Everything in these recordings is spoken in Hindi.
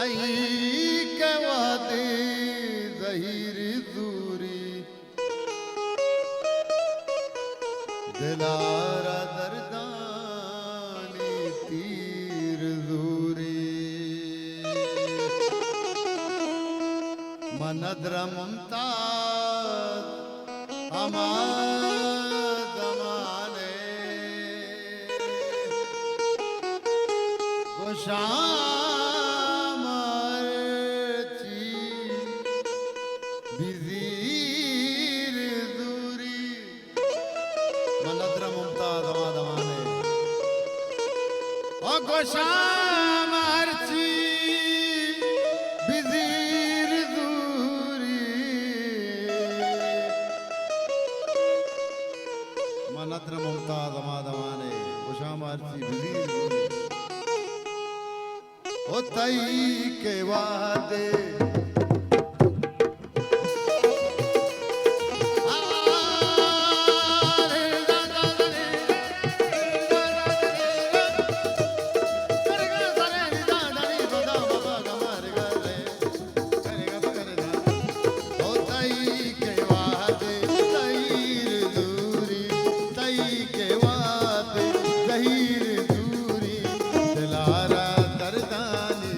तई के वादे ज़हीर दूरी दिलारा दर्दानी तीर दूरी मनद्र मुमताज अमाने गोशामर्ची बिज़ीर दूरी मनद्र मुमताज अमाने ओ गोशामर्ची बिज़ीर दूरी मनद्र मुमताज अमाने गोशामर्ची बिज़ीर दूरी ओ तई के वादे लकीर दूरी दिलारा दर्दानी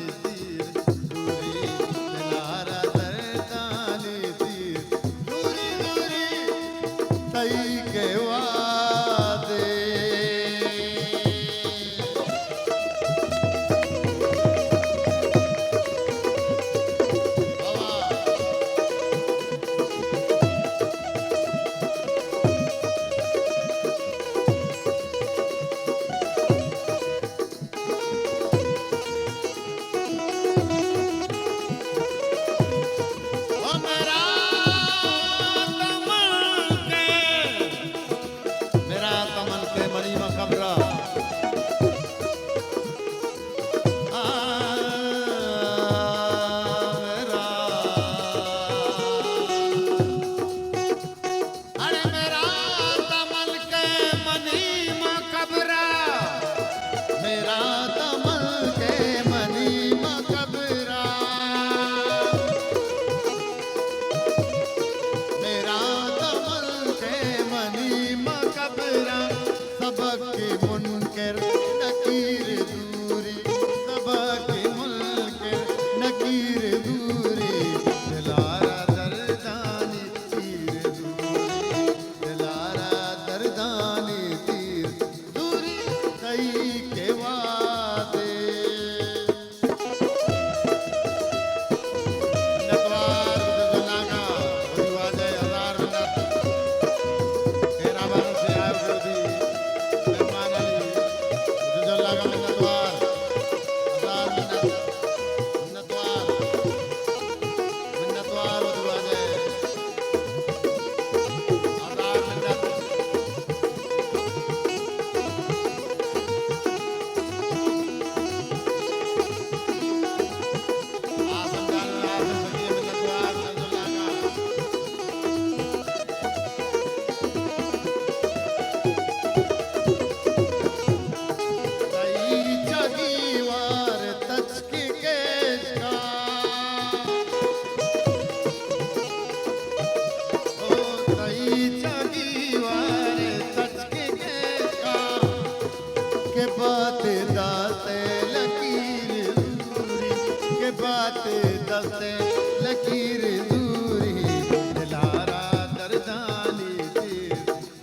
तीर दूरी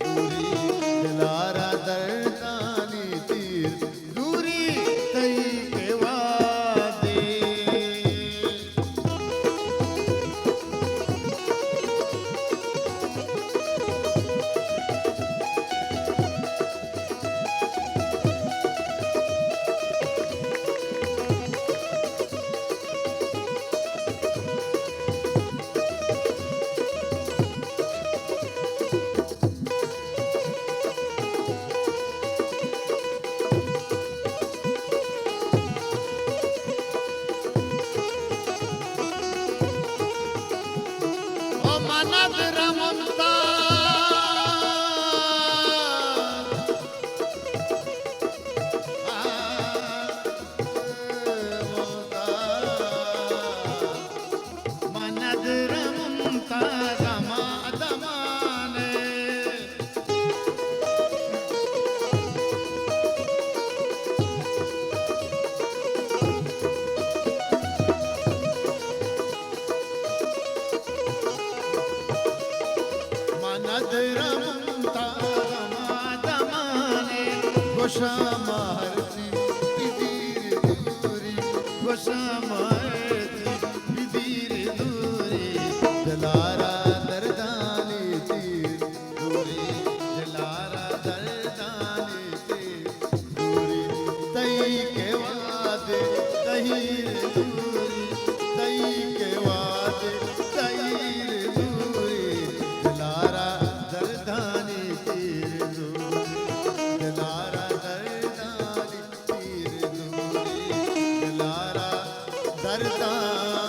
दिलारा दर्दानी तीर दूरी तई के वादे गोशा मारती बिदीर दूरी गोशा मारती बिदीर दूरी दिलारा दर्दानी तीर दूरी दिलारा दर्दानी तीर दूरी तई के वादे तहीर दूरी तई के वादे तहीर दूरी दिलारा दर्दानी तीर दूरी दिलारा दर्दानी तीर दूरी दिलारा दर्दानी